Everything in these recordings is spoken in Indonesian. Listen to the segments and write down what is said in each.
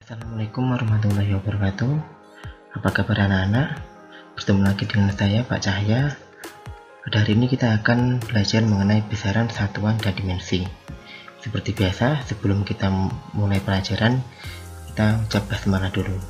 Assalamualaikum warahmatullahi wabarakatuh. Apa kabar anak-anak? Bertemu lagi dengan saya Pak Cahya. Pada hari ini kita akan belajar mengenai besaran, satuan, dan dimensi. Seperti biasa, sebelum kita mulai pelajaran, kita ucap basmalah dulu.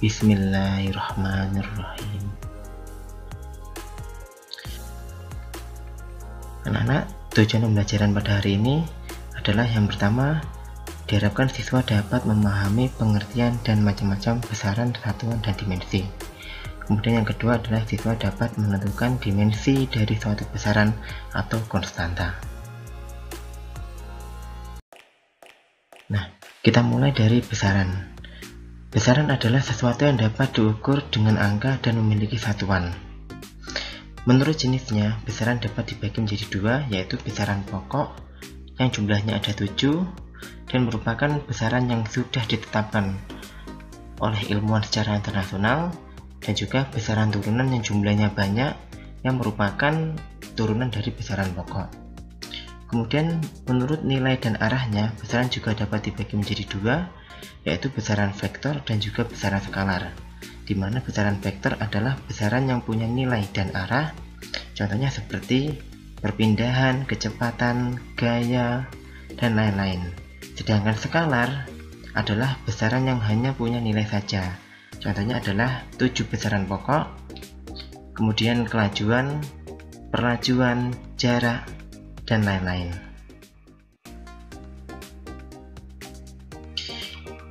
Bismillahirrahmanirrahim. Anak-anak, tujuan pembelajaran pada hari ini adalah yang pertama, diharapkan siswa dapat memahami pengertian dan macam-macam besaran, satuan, dan dimensi. Kemudian yang kedua adalah siswa dapat menentukan dimensi dari suatu besaran atau konstanta. Nah, kita mulai dari besaran. Besaran adalah sesuatu yang dapat diukur dengan angka dan memiliki satuan. Menurut jenisnya, besaran dapat dibagi menjadi dua, yaitu besaran pokok yang jumlahnya ada 7 dan merupakan besaran yang sudah ditetapkan oleh ilmuwan secara internasional, dan juga besaran turunan yang jumlahnya banyak yang merupakan turunan dari besaran pokok. Kemudian menurut nilai dan arahnya, besaran juga dapat dibagi menjadi dua, yaitu besaran vektor dan juga besaran skalar, di mana besaran vektor adalah besaran yang punya nilai dan arah, contohnya seperti perpindahan, kecepatan, gaya, dan lain-lain. Sedangkan skalar adalah besaran yang hanya punya nilai saja. Contohnya adalah 7 besaran pokok, kemudian kelajuan, perlajuan, jarak, dan lain-lain.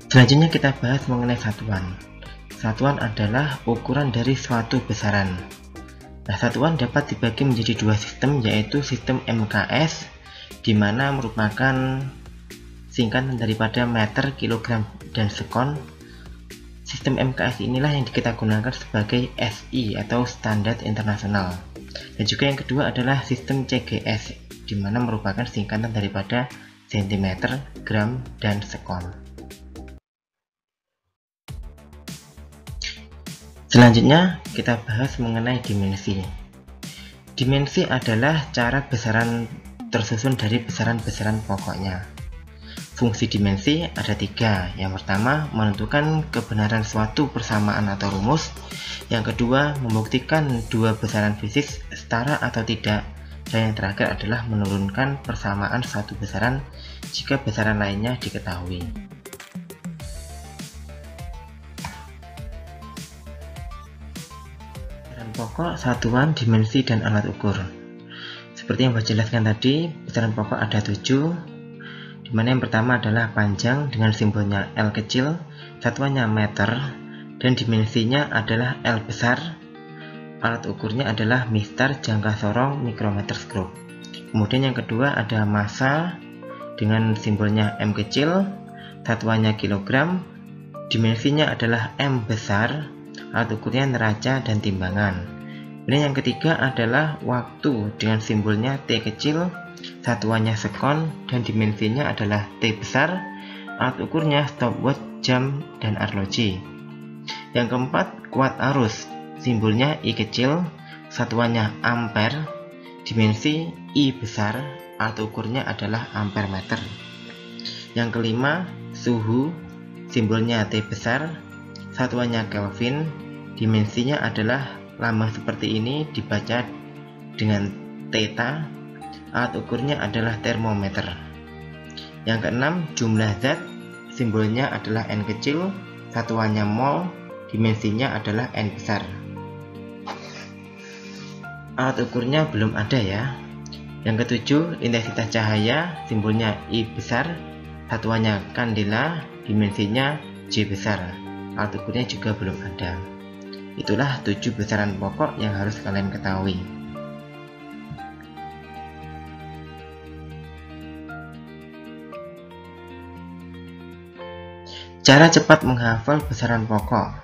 Selanjutnya kita bahas mengenai satuan. Satuan adalah ukuran dari suatu besaran. Nah, satuan dapat dibagi menjadi dua sistem, yaitu sistem MKS, di mana merupakan singkatan daripada meter, kilogram, dan sekon. Sistem MKS inilah yang kita gunakan sebagai SI atau standar internasional. Dan juga yang kedua adalah sistem CGS, di mana merupakan singkatan daripada cm, gram, dan sekon. Selanjutnya kita bahas mengenai dimensi. Dimensi adalah cara besaran tersusun dari besaran-besaran pokoknya. Fungsi dimensi ada 3. Yang pertama, menentukan kebenaran suatu persamaan atau rumus. Yang kedua, membuktikan dua besaran fisik setara atau tidak. Dan yang terakhir adalah menurunkan persamaan suatu besaran jika besaran lainnya diketahui. Besaran pokok, satuan, dimensi, dan alat ukur. Seperti yang saya jelaskan tadi, besaran pokok ada 7, dimana yang pertama adalah panjang dengan simbolnya L kecil, satuannya meter, dan dimensinya adalah L besar. Alat ukurnya adalah mistar, jangka sorong, mikrometer stroke. Kemudian yang kedua ada massa dengan simbolnya M kecil, satuannya kilogram, dimensinya adalah M besar, alat ukurnya neraca dan timbangan. Kemudian yang ketiga adalah waktu dengan simbolnya T kecil, satuannya sekon, dan dimensinya adalah T besar, alat ukurnya stopwatch, jam, dan arloji. Yang keempat, kuat arus, simbolnya I kecil, satuannya ampere, dimensi I besar, alat ukurnya adalah ampere meter. Yang kelima, suhu, simbolnya T besar, satuannya Kelvin, dimensinya adalah lambang seperti ini dibaca dengan theta, alat ukurnya adalah termometer. Yang keenam, jumlah zat, simbolnya adalah N kecil, satuannya mol, dimensinya adalah N besar. Alat ukurnya belum ada ya. Yang ketujuh, intensitas cahaya, simbolnya I besar, satuannya kandela, dimensinya J besar. Alat ukurnya juga belum ada. Itulah 7 besaran pokok yang harus kalian ketahui. Cara cepat menghafal besaran pokok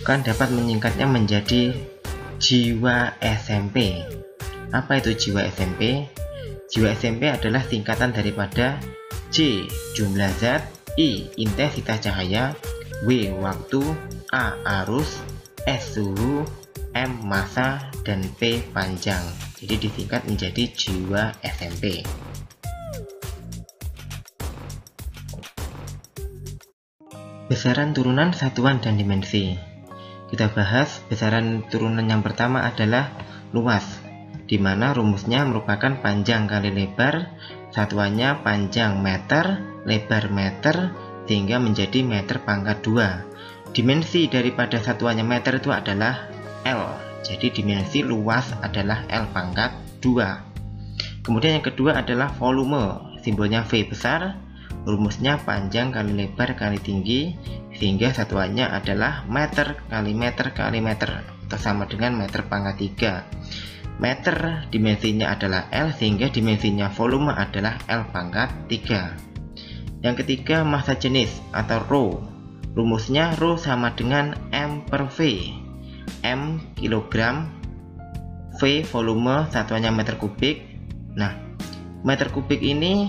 kan dapat menyingkatnya menjadi jiwa SMP. Apa itu jiwa SMP? Jiwa SMP adalah singkatan daripada J jumlah zat, I intensitas cahaya, W waktu, A arus, S suhu, M massa, dan P panjang. Jadi disingkat menjadi jiwa SMP. Besaran turunan satuan dan dimensi. Kita bahas besaran turunan yang pertama adalah luas, di mana rumusnya merupakan panjang kali lebar, satuannya panjang meter, lebar meter, sehingga menjadi meter pangkat 2. Dimensi daripada satuannya meter itu adalah L, jadi dimensi luas adalah L pangkat 2. Kemudian yang kedua adalah volume, simbolnya V besar, rumusnya panjang kali lebar kali tinggi, sehingga satuannya adalah meter kali meter kali meter, atau sama dengan meter pangkat 3. Meter dimensinya adalah L, sehingga dimensinya volume adalah L pangkat 3. Yang ketiga, massa jenis atau rho, rumusnya rho sama dengan M per V. M kilogram, V volume, satuannya meter kubik. Nah, meter kubik ini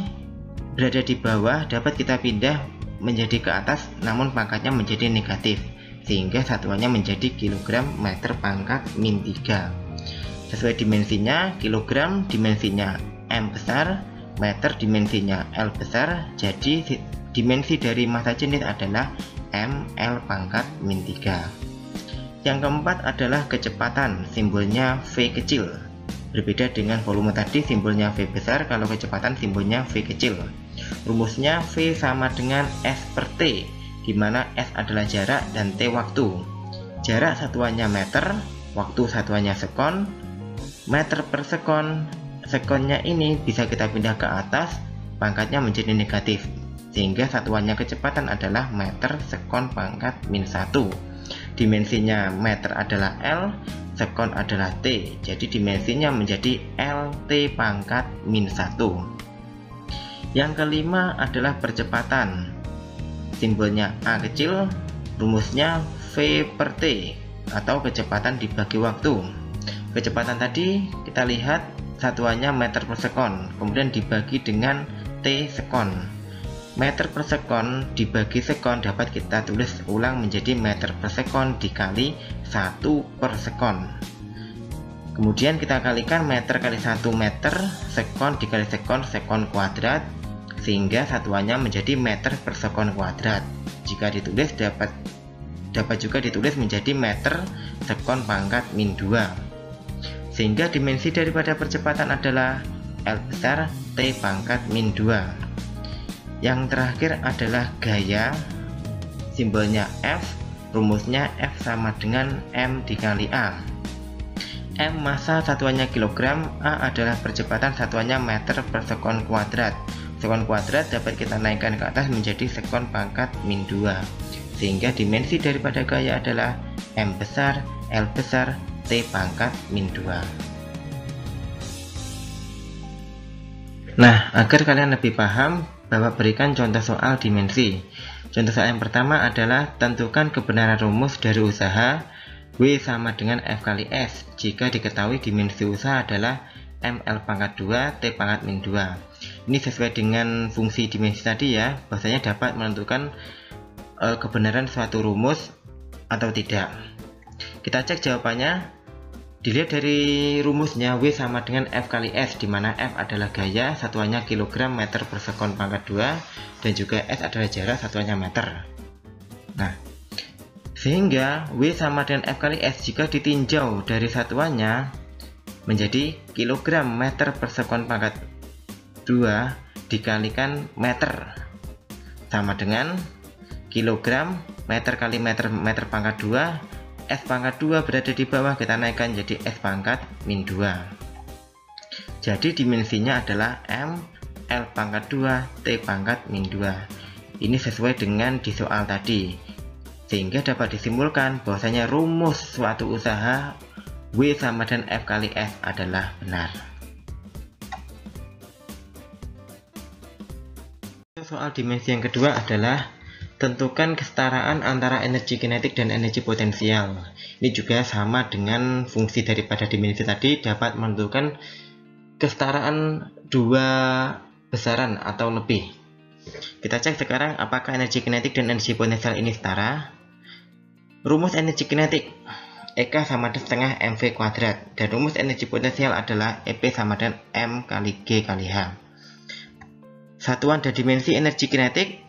berada di bawah, dapat kita pindah menjadi ke atas, namun pangkatnya menjadi negatif, sehingga satuannya menjadi kilogram meter pangkat min 3. Sesuai dimensinya, kilogram dimensinya M besar, meter dimensinya L besar, jadi dimensi dari massa jenis adalah mL pangkat min 3. Yang keempat adalah kecepatan, simbolnya V kecil. Berbeda dengan volume tadi, simbolnya V besar, kalau kecepatan simbolnya V kecil. Rumusnya V sama dengan S per T, di mana S adalah jarak dan T waktu. Jarak satuannya meter, waktu satuannya sekon, meter per sekon. Sekonnya ini bisa kita pindah ke atas, pangkatnya menjadi negatif, sehingga satuannya kecepatan adalah meter sekon pangkat min 1. Dimensinya meter adalah L, sekon adalah T, jadi dimensinya menjadi LT pangkat min 1. Yang kelima adalah percepatan, simbolnya A kecil, rumusnya V per T, atau kecepatan dibagi waktu. Kecepatan tadi kita lihat satuannya meter per sekon, kemudian dibagi dengan T sekon. Meter per sekon dibagi sekon dapat kita tulis ulang menjadi meter per sekon dikali 1 per sekon. Kemudian kita kalikan meter kali 1 meter, sekon dikali sekon, sekon kuadrat, sehingga satuannya menjadi meter per sekon kuadrat. Jika ditulis dapat juga ditulis menjadi meter sekon pangkat min 2. Sehingga dimensi daripada percepatan adalah L besar T pangkat min 2. Yang terakhir adalah gaya, simbolnya F, rumusnya F sama dengan M dikali A. M massa satuannya kilogram, A adalah percepatan satuannya meter per sekon kuadrat. Sekon kuadrat dapat kita naikkan ke atas menjadi sekon pangkat min 2. Sehingga dimensi daripada gaya adalah M besar, L besar, T pangkat min 2. Nah, agar kalian lebih paham, Bapak berikan contoh soal dimensi. Contoh soal yang pertama adalah tentukan kebenaran rumus dari usaha W sama dengan F kali S jika diketahui dimensi usaha adalah ML pangkat 2 T pangkat min 2. Ini sesuai dengan fungsi dimensi tadi ya, bahwasanya dapat menentukan kebenaran suatu rumus atau tidak. Kita cek jawabannya. Dilihat dari rumusnya, W sama dengan F kali S, di mana F adalah gaya, satuannya kilogram meter per sekon pangkat 2, dan juga S adalah jarak, satuannya meter. Nah, sehingga W sama dengan F kali S jika ditinjau dari satuannya menjadi kilogram meter per sekon pangkat 2 dikalikan meter, sama dengan kilogram meter kali meter, meter pangkat 2, S pangkat 2 berada di bawah, kita naikkan jadi S pangkat min 2. Jadi dimensinya adalah M, L pangkat 2, T pangkat min 2. Ini sesuai dengan di soal tadi, sehingga dapat disimpulkan bahwasanya rumus suatu usaha W sama dengan F kali S adalah benar. Soal dimensi yang kedua adalah tentukan kesetaraan antara energi kinetik dan energi potensial. Ini juga sama dengan fungsi daripada dimensi tadi, dapat menentukan kesetaraan dua besaran atau lebih. Kita cek sekarang apakah energi kinetik dan energi potensial ini setara. Rumus energi kinetik EK sama dengan setengah mv kuadrat, dan rumus energi potensial adalah EP sama dengan M kali G kali H. Satuan dan dimensi energi kinetik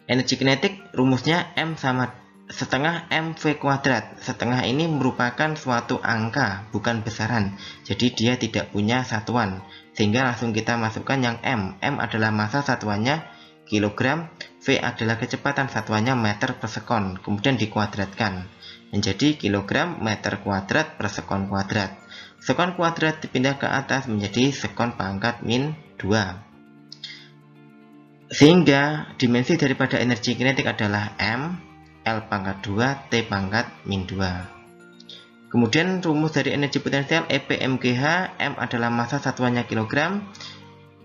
Energi kinetik rumusnya M sama setengah mv kuadrat. Setengah ini merupakan suatu angka, bukan besaran, jadi dia tidak punya satuan, sehingga langsung kita masukkan yang M. M adalah massa, satuannya kilogram, V adalah kecepatan, satuannya meter per sekon, kemudian dikuadratkan menjadi kilogram meter kuadrat per sekon kuadrat. Sekon kuadrat dipindah ke atas menjadi sekon pangkat min 2. Sehingga dimensi daripada energi kinetik adalah M, L pangkat 2, T pangkat min 2. Kemudian rumus dari energi potensial EPMGH, M adalah massa, satuannya kilogram,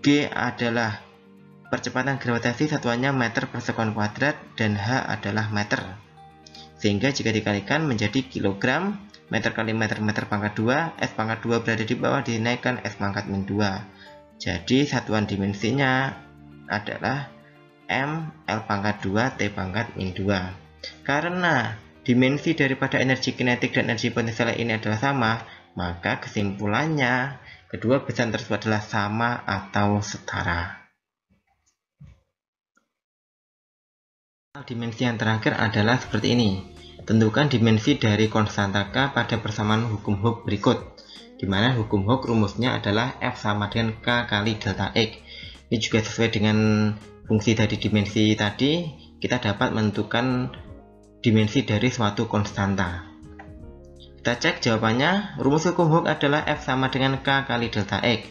G adalah percepatan gravitasi, satuannya meter per sekon kuadrat, dan H adalah meter. Sehingga jika dikalikan menjadi kilogram, meter kali meter, meter pangkat 2, S pangkat 2 berada di bawah, dinaikkan S pangkat min 2. Jadi satuan dimensinya adalah M, L pangkat 2, T pangkat min 2. Karena dimensi daripada energi kinetik dan energi potensial ini adalah sama, maka kesimpulannya kedua besaran tersebut adalah sama atau setara. Dimensi yang terakhir adalah seperti ini. Tentukan dimensi dari konstanta K pada persamaan hukum Hooke berikut, di mana hukum Hooke rumusnya adalah F sama dengan K kali delta X. Ini juga sesuai dengan fungsi dari dimensi tadi, kita dapat menentukan dimensi dari suatu konstanta. Kita cek jawabannya. Rumus hukum Hooke adalah F sama dengan K kali delta X,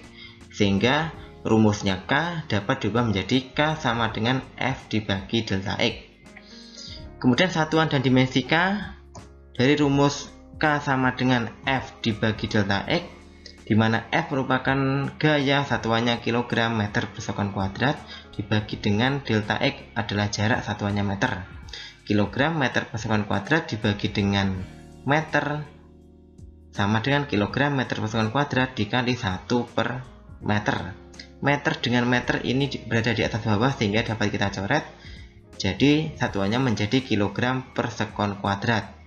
sehingga rumusnya K dapat diubah menjadi K sama dengan F dibagi delta X. Kemudian satuan dan dimensi K dari rumus K sama dengan F dibagi delta X, di mana F merupakan gaya, satuannya kilogram meter per sekon kuadrat, dibagi dengan delta X adalah jarak, satuannya meter. Kilogram meter per sekon kuadrat dibagi dengan meter sama dengan kilogram meter per sekon kuadrat dikali 1 per meter. Meter dengan meter ini berada di atas bawah sehingga dapat kita coret. Jadi satuannya menjadi kilogram per sekon kuadrat,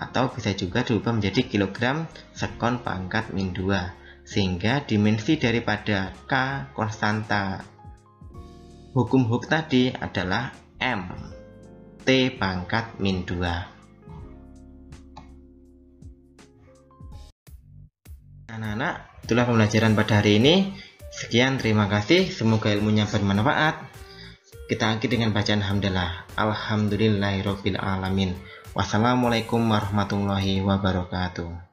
atau bisa juga diubah menjadi kilogram sekon pangkat min 2, sehingga dimensi daripada K konstanta hukum Hooke tadi adalah M, T pangkat min 2. Anak-anak, itulah pembelajaran pada hari ini. Sekian, terima kasih, semoga ilmunya bermanfaat. Kita akhiri dengan bacaan hamdalah. Alhamdulillahirabbil alamin. Wassalamualaikum warahmatullahi wabarakatuh.